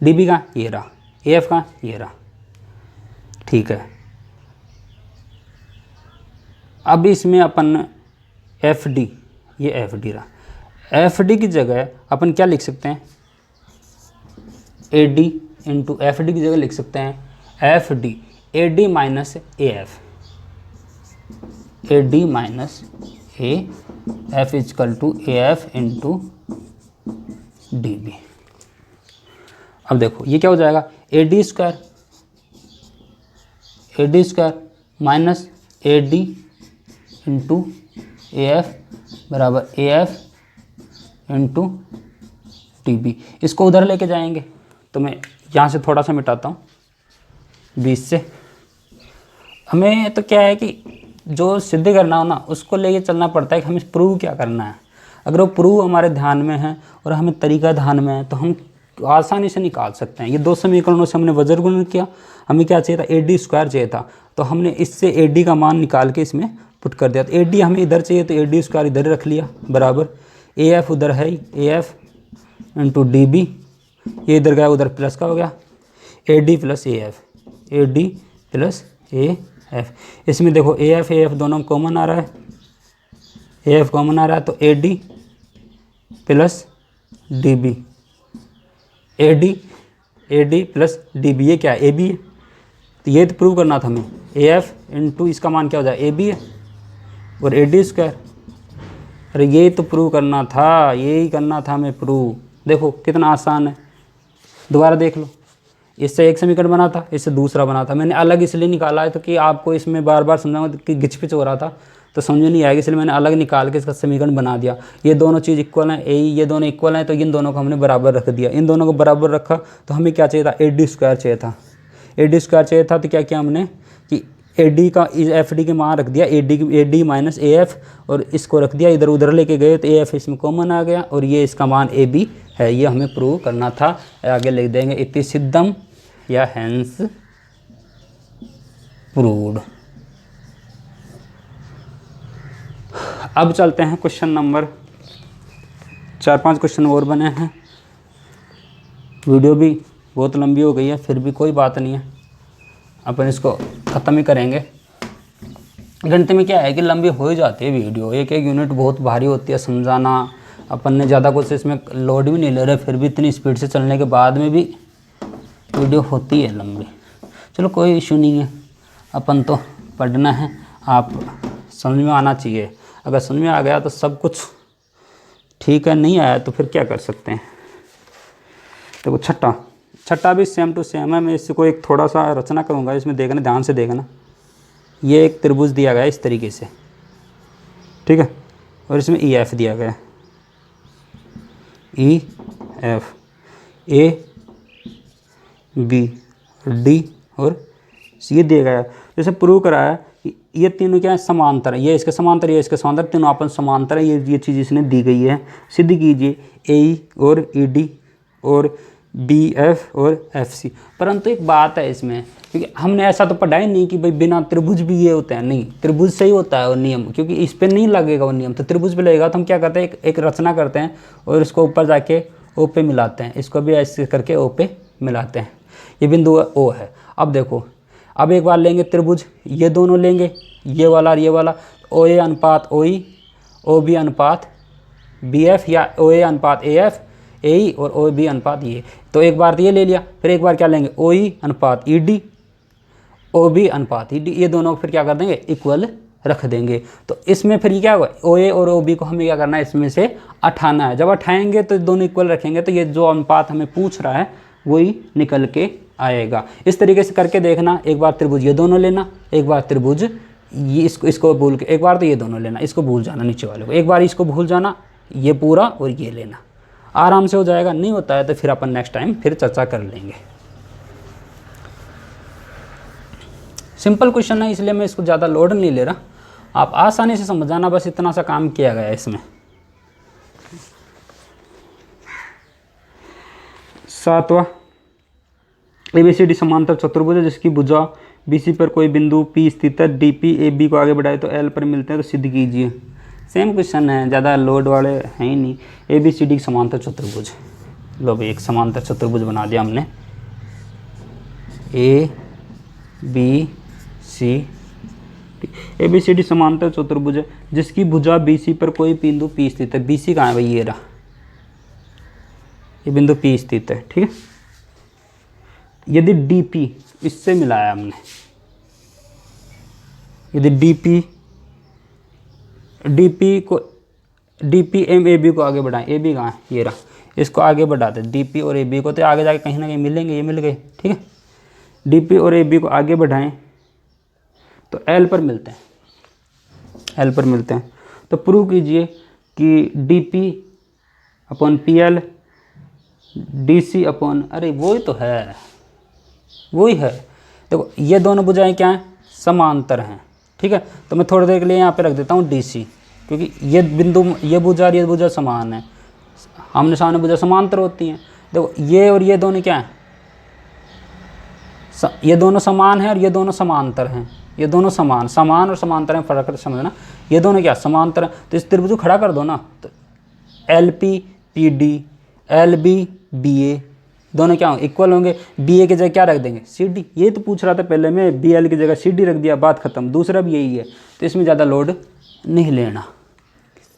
DB का ये रहा, AF का ये रहा, ठीक है। अब इसमें अपन FD, ये FD रहा, FD की जगह अपन क्या लिख सकते हैं, AD इंटू FD की जगह लिख सकते हैं FD AD minus AF, AD minus AF is equal to AF into DB। अब देखो ये क्या हो जाएगा, AD square minus AD into AF बराबर AF इंटू DB। इसको उधर लेके जाएंगे, तो मैं यहाँ से थोड़ा सा मिटाता हूँ 20 से। हमें तो क्या है कि जो सिद्ध करना हो ना, उसको लेके चलना पड़ता है कि हमें प्रूव क्या करना है। अगर वो प्रूव हमारे ध्यान में है और हमें तरीका ध्यान में है तो हम आसानी से निकाल सकते हैं। ये दो समीकरणों से हमने वज्र गुणन किया, हमें क्या चाहिए था, AD स्क्वायर चाहिए था, तो हमने इससे AD का मान निकाल के इसमें पुट कर दिया। तो AD हमें इधर चाहिए तो AD स्क्वायर इधर रख लिया बराबर AF उधर है ही, AF इंटू DB, ये इधर गया उधर प्लस का हो गया AD plus AF, AD plus AF। इसमें देखो AF AF दोनों कॉमन आ रहा है, AF कॉमन आ रहा है, तो AD plus DB, AD plus DB, ये क्या है, AB है। तो ये तो प्रूव करना था हमें, AF इंटू इसका मान क्या हो जाए AB है और AD स्क्वायर। अरे ये तो प्रूव करना था, यही करना था हमें प्रूव। देखो कितना आसान है, दोबारा देख लो। इससे एक समीकरण बना था, इससे दूसरा बना था। मैंने अलग इसलिए निकाला है तो कि आपको इसमें बार बार समझाऊंगा कि गिचपिच हो रहा था तो समझ में नहीं आएगा, इसलिए मैंने अलग निकाल के इसका समीकरण बना दिया। ये दोनों चीज़ इक्वल हैं, ये दोनों इक्वल हैं, तो इन दोनों को हमने बराबर रख दिया। इन दोनों को बराबर रखा तो हमें क्या चाहिए था, AD स्क्वायर चाहिए था। AD स्क्वायर चाहिए था तो क्या किया हमने कि AD का FD के मान रख दिया, AD माइनस AF, और इसको रख दिया इधर उधर लेके गए तो AF इसमें कॉमन आ गया और ये इसका मान AB है। ये हमें प्रूव करना था। आगे लिख देंगे इति सिद्धम या हैंस प्रूव्ड। अब चलते हैं क्वेश्चन नंबर 4-5 क्वेश्चन और बने हैं। वीडियो भी बहुत लंबी हो गई है, फिर भी कोई बात नहीं है, अपन इसको ख़त्म ही करेंगे। गणित में क्या है कि लंबी हो ही जाती है वीडियो, एक एक यूनिट बहुत भारी होती है समझाना। अपन ने ज़्यादा कुछ इसमें लोड भी नहीं ले रहे, फिर भी इतनी स्पीड से चलने के बाद में भी वीडियो होती है लंबी। चलो कोई इशू नहीं है, अपन तो पढ़ना है, आप समझ में आना चाहिए। अगर समझ में आ गया तो सब कुछ ठीक है, नहीं आया तो फिर क्या कर सकते हैं। देखो छठा, छठा भी सेम टू सेम है। मैं इसको एक थोड़ा सा रचना करूँगा, इसमें देखना, ध्यान से देखना। ये एक त्रिभुज दिया गया है इस तरीके से, ठीक है, और इसमें ई एफ दिया गया है, E F, A B D और सी, ये दिया गया है। जैसे प्रूव कराया कि ये तीनों क्या है, समांतर है, ये इसके समांतर, ये इसके समांतर, तीनों आपस समांतर है, ये चीज़ इसने दी गई है। सिद्ध कीजिए ए और ई डी और बी एफ और एफ सी। परंतु एक बात है इसमें, क्योंकि हमने ऐसा तो पढ़ा ही नहीं कि भाई बिना त्रिभुज भी ये होता है, नहीं, त्रिभुज से ही होता है वो नियम, क्योंकि इस पर नहीं लगेगा वो नियम, तो त्रिभुज पे लगेगा। तो हम क्या करते हैं, एक रचना करते हैं और इसको ऊपर जाके ओ पे मिलाते हैं, इसको भी ऐसे करके ओ पे मिलाते हैं। ये बिंदु ओ है। अब देखो, अब एक बार लेंगे त्रिभुज, ये दोनों लेंगे, ये वाला और ये वाला, ओ ए अनुपात ओ ई, ओ बी अनुपात बी एफ, या ओ ए अनुपात ए एफ, ए ई, और ओ बी अनुपात ये। तो एक बार तो ये ले लिया, फिर एक बार क्या लेंगे, ओ ई अनुपात ई डी, ओ बी अनुपात ई डी, ये दोनों फिर क्या कर देंगे, इक्वल रख देंगे। तो इसमें फिर ये क्या होगा, ओ ए और ओ बी को हमें क्या करना है, इसमें से हटाना है। जब हटाएंगे तो दोनों इक्वल रखेंगे, तो ये जो अनुपात हमें पूछ रहा है वही निकल के आएगा। इस तरीके से करके देखना। एक बार त्रिभुज ये दोनों लेना, एक बार त्रिभुज ये इसको भूल के, एक बार तो ये दोनों लेना, इसको भूल जाना नीचे वाले को, एक बार इसको भूल जाना, ये पूरा और ये लेना, आराम से हो जाएगा। नहीं होता है तो फिर अपन नेक्स्ट टाइम फिर चर्चा कर लेंगे। सिंपल क्वेश्चन है, इसलिए मैं इसको ज़्यादा लोड नहीं ले रहा, आप आसानी से समझ जाना, बस इतना सा काम किया गया है इसमें। सातवां, एबीसीडी समांतर चतुर्भुज है जिसकी भुजा बीसी पर कोई बिंदु पी स्थित है, डीपी ए बी को आगे बढ़ाए तो एल पर मिलते हैं, तो सिद्ध कीजिए। सेम क्वेश्चन है, ज़्यादा लोड वाले हैं ही नहीं। एबीसीडी समांतर चतुर्भुज, लो भाई एक समांतर चतुर्भुज बना दिया हमने, ए बी सी, एबीसीडी समांतर चतुर्भुज है जिसकी भुजा बीसी पर कोई बिंदु पी स्थित है। बीसी कहाँ है भाई, ये रहा, ये बिंदु पी स्थित है, ठीक है। यदि डीपी, इससे मिलाया हमने, यदि डीपी को, डीपी एम ए बी को आगे बढ़ाएं, ए बी कहाँ है, ये रहा, इसको आगे बढ़ाते डीपी और ए बी को, तो आगे जाके कहीं ना कहीं मिलेंगे, ये मिल गए, ठीक है। डीपी और ए बी को आगे बढ़ाएं तो एल पर मिलते हैं, एल पर मिलते हैं। तो प्रूव कीजिए कि DP upon P L, D C upon, अरे वही तो है, वही है। देखो ये दोनों भुजाएं क्या हैं, समांतर हैं, ठीक है। तो मैं थोड़ी देर के लिए यहाँ पे रख देता हूँ डी सी, क्योंकि ये बिंदु, ये भुजा और ये भुजा समान है, आमने सामने भुजा समांतर होती हैं। देखो ये और ये दोनों क्या हैं, ये दोनों समान हैं और ये दोनों समांतर हैं, ये दोनों समान और समांतर हैं, फर्क समझना। ये दोनों क्या समांतर हैं, तो इस त्रिभुज को खड़ा कर दो ना, तो L P P D, L B B A, दोनों क्या होंगे, इक्वल होंगे। बी ए की जगह क्या रख देंगे, सी डी। ये तो पूछ रहा था पहले में, बी एल की जगह सी डी रख दिया, बात खत्म। दूसरा भी यही है, तो इसमें ज़्यादा लोड नहीं लेना।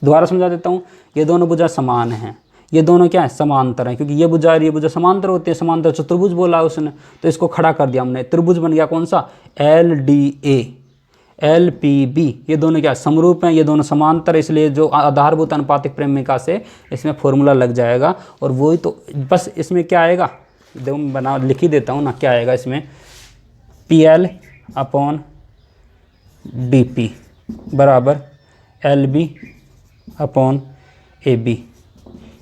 दोबारा समझा देता हूँ, ये दोनों भुजा समान हैं, ये दोनों क्या है, समांतर हैं, क्योंकि ये भुजा और ये भुजा समांतर होती है, समांतर चतुर्भुज बोला उसने, तो इसको खड़ा कर दिया हमने। त्रिभुज बन गया कौन सा, L D A, L P B, ये दोनों क्या समरूप हैं, ये दोनों समांतर, इसलिए जो आधारभूत अनुपातिक प्रेमिका से इसमें फॉर्मूला लग जाएगा। और वही तो बस इसमें क्या आएगा, देखो बना लिख ही देता हूँ ना, क्या आएगा इसमें, P L upon D P बराबर L B upon A B,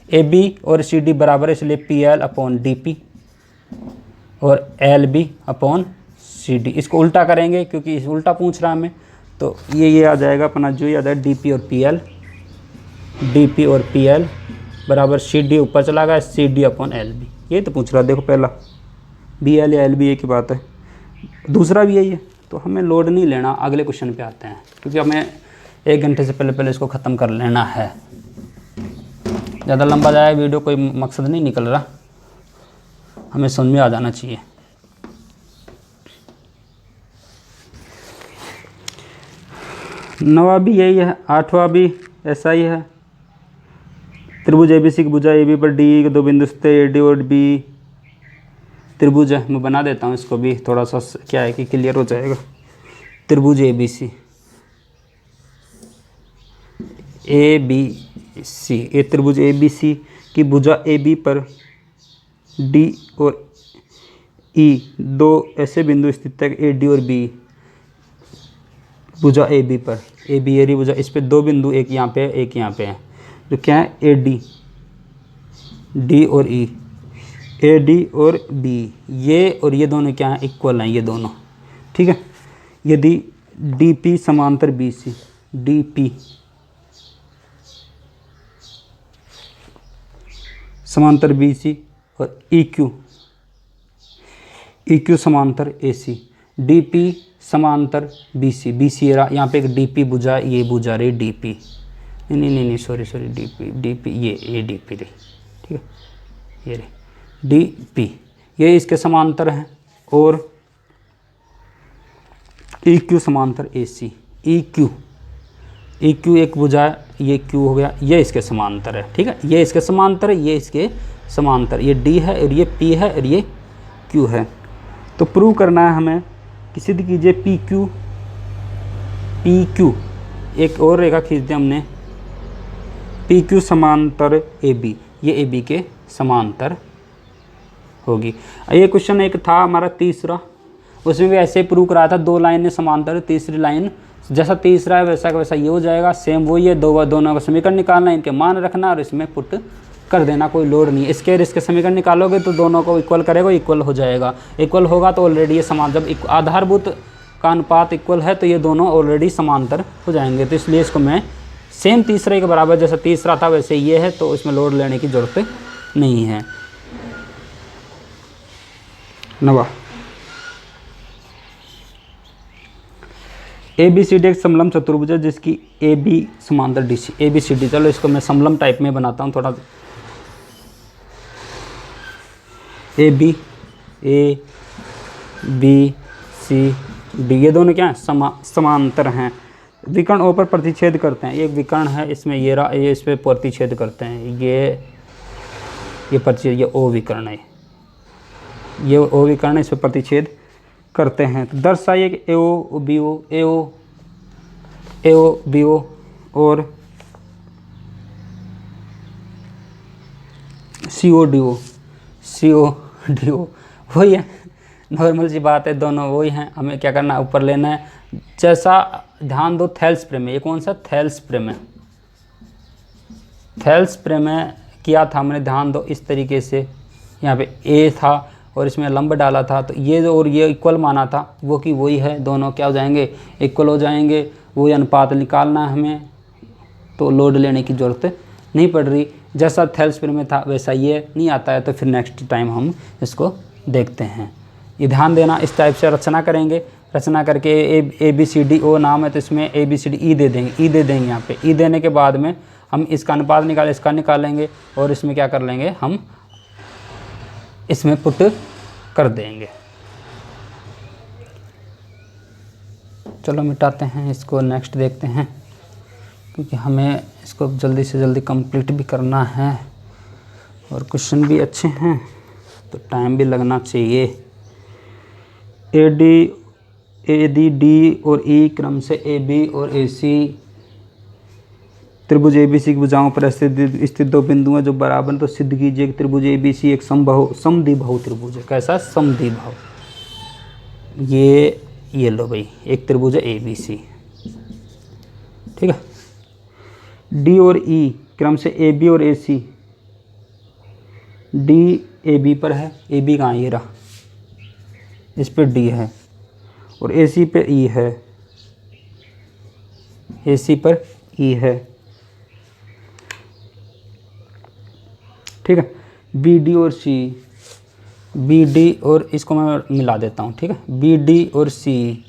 A B और सी डी बराबर, इसलिए P L upon D P और L B upon C D. इसको उल्टा करेंगे क्योंकि इस उल्टा पूछ रहा है हमें, तो ये आ जाएगा अपना जो याद है, डी पी और पी एल, डी पी और पी एल बराबर सी डी, ऊपर चला गया C D upon L B. ये तो पूछ रहा है, देखो पहला बी एल या एल बी एक ही बात है, दूसरा भी यही है, तो हमें लोड नहीं लेना। अगले क्वेश्चन पे आते हैं, क्योंकि हमें 1 घंटे से पहले इसको ख़त्म कर लेना है। ज़्यादा लंबा जाए वीडियो, कोई मकसद नहीं निकल रहा, हमें समझ में आ जाना चाहिए। नवा भी यही है, 8वां भी ऐसा ही है। त्रिभुज एबीसी की भुजा ए बी पर डी के 2 बिंदु स्थित ए डी और बी त्रिभुज है। मैं बना देता हूँ इसको भी, थोड़ा सा क्या है कि क्लियर हो जाएगा। त्रिभुज ए बी सी, ए बी सी, ये त्रिभुज ए बी सी की भुजा ए बी पर डी और ई, दो ऐसे बिंदु स्थित है ए डी और बी भुजा ए बी पर, ए बी एरी भुजा, इस पे दो बिंदु, एक यहाँ पे है एक यहाँ पे है, तो क्या है ए डी, डी और ई, ए डी और बी, ये और ये दोनों क्या हैं, इक्वल हैं ये दोनों, ठीक है। यदि डी पी समांतर बी सी, डी पी समांतर बी सी और ई क्यू, ई क्यू समांतर ए सी, डी पी समांतर बी सी, बी सी यहाँ पे एक डी पी बुझा, ये बुझा रही डी पी, नहीं सॉरी डी पी ये डी पी रही, ठीक है, ये रही डी पी, ये इसके समांतर हैं, और ई क्यू समांतर ए सी, ई क्यू एक बुझा है, ये क्यू हो गया, ये इसके समांतर है, ठीक है, ये इसके समांतर है, ये इसके समांतर, ये डी है और ये पी है और ये क्यू है। तो प्रूव करना है हमें कि सिद्ध कीजिए पी क्यू, एक और रेखा खींच दी हमने, पी क्यू समांतर ए बी, ये ए बी के समांतर होगी। ये क्वेश्चन एक था हमारा तीसरा, उसमें भी ऐसे प्रूव कराया था, दो लाइनें समांतर, तीसरी लाइन जैसा तीसरा है वैसा का वैसा ये हो जाएगा, सेम वही है, दोनों का समीकरण निकालना, इनके मान रखना और इसमें पुट कर देना, कोई लोड नहीं है। इसके और इसके समीकरण निकालोगे तो दोनों को इक्वल करेगा, इक्वल हो जाएगा, इक्वल होगा तो ऑलरेडी ये समान, जब आधारभूत का अनुपात इक्वल है तो ये दोनों ऑलरेडी समांतर हो जाएंगे। तो इसलिए इसको मैं सेम तीसरे के बराबर, जैसा तीसरा था वैसे ये है, तो इसमें लोड लेने की ज़रूरत नहीं है। नवा, ए बी सी डी एक समलंब चतुर्भुज है जिसकी ए बी समांतर D C, A B C D, चलो इसको मैं समलंब टाइप में बनाता हूँ थोड़ा, ए बी सी डी, ये दोनों क्या हैं, समांतर हैं, विकर्ण ओ पर प्रतिच्छेद करते हैं, एक विकर्ण है इसमें ये इस पे प्रतिच्छेद करते हैं, ये प्रतिच्छेद, ये ओ विकर्ण है, ये ओ विकर्ण इस पे प्रतिच्छेद करते हैं। तो दर्शाइए कि ए ओ बी ओ और सी ओ डी ओ वही है, नॉर्मल सी बात है, दोनों वही हैं, हमें क्या करना है, ऊपर लेना है। जैसा ध्यान दो थेल्स प्रमेय, ये कौन सा, थेल्स प्रमेय, थेल्स प्रमेय किया था हमने, ध्यान दो इस तरीके से, यहाँ पे ए था और इसमें लंब डाला था, तो ये और ये इक्वल माना था, वो कि वही है, दोनों क्या हो जाएंगे, इक्वल हो जाएंगे, वही अनुपात निकालना है हमें, तो लोड लेने की ज़रूरत नहीं पड़ रही। जैसा थेल्स प्रमेय था वैसा ये नहीं आता है, तो फिर नेक्स्ट टाइम हम इसको देखते हैं। ये ध्यान देना, इस टाइप से रचना करेंगे, रचना करके ए बी सी डी ओ नाम है तो इसमें ए बी सी डी ई दे देंगे, यहाँ पे ई देने के बाद में हम इसका अनुपात इसका निकालेंगे और इसमें क्या कर लेंगे, हम इसमें पुट कर देंगे। चलो मिटाते हैं इसको, नेक्स्ट देखते हैं, क्योंकि हमें इसको जल्दी से जल्दी कंप्लीट भी करना है और क्वेश्चन भी अच्छे हैं तो टाइम भी लगना चाहिए। ए डी और ई क्रम से ए बी और ए सी त्रिभुज ए बी सी की भुजाओं पर स्थित दो बिंदु हैं जो बराबर, तो सिद्ध कीजिए कि त्रिभुज ए बी सी एक समद्विबाहु त्रिभुज है। कैसा, समद्विबाहु, ये लो भाई, एक त्रिभुज है ए बी सी, ठीक है। डी और ई क्रम से ए बी और ए सी, डी ए बी पर है, ए बी कहाँ, ये रहा, इस पे डी है और ए सी पे ई है, ए सी पर ई है, ठीक है। बी डी और सी, बी डी और इसको मैं मिला देता हूँ, ठीक है, बी डी और सी,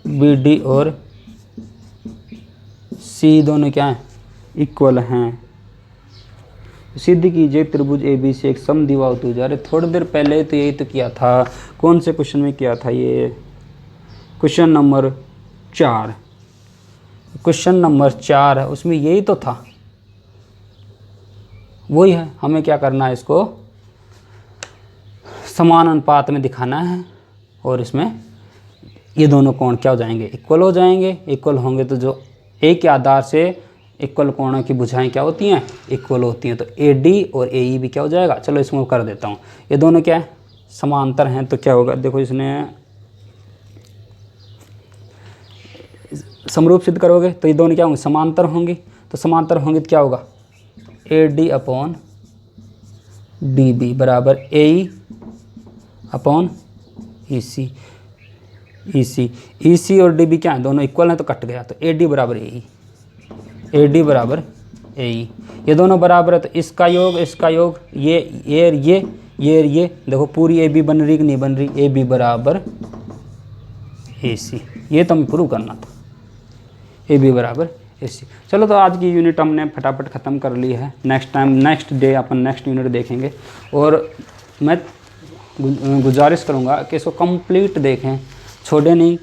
बी डी और सी दोनों क्या हैं, इक्वल हैं। सिद्ध कीजिए त्रिभुज ए बी सी एक समद्विबाहु त्रिभुज। अरे थोड़ी देर पहले तो यही तो किया था, कौन से क्वेश्चन में किया था, ये क्वेश्चन नंबर 4, क्वेश्चन नंबर 4 है, उसमें यही तो था, वही है। हमें क्या करना है, इसको समान अनुपात में दिखाना है और इसमें ये दोनों कोण क्या हो जाएंगे, इक्वल हो जाएंगे। इक्वल होंगे तो जो ए के आधार से इक्वल कोणों की भुजाएं क्या होती हैं, इक्वल होती हैं, तो ए डी और ए ई भी क्या हो जाएगा। चलो इसको कर देता हूँ, ये दोनों क्या है, समांतर हैं तो क्या होगा, देखो इसने समरूप सिद्ध करोगे तो ये दोनों क्या होंगे, समांतर होंगे। तो समांतर होंगे तो क्या होगा, A D upon D B बराबर ए ई अपॉन ई सी। ई सी और डी बी क्या है, दोनों इक्वल हैं तो कट गया, तो ए डी बराबर ए ई, ए डी बराबर ए ई। ये दोनों बराबर है तो इसका योग ये देखो पूरी ए बी बन रही कि नहीं बन रही, ए बी बराबर ए सी। ये तो हमें प्रूव करना था, ए बी बराबर ए सी। चलो तो आज की यूनिट हमने फटाफट ख़त्म कर ली है। नेक्स्ट डे अपन नेक्स्ट यूनिट देखेंगे। और मैं गुजारिश करूँगा कि इसको कंप्लीट देखें, छोड़े नहीं।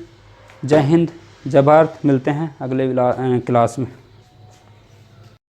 जय हिंद, जय भारत। मिलते हैं अगले क्लास में।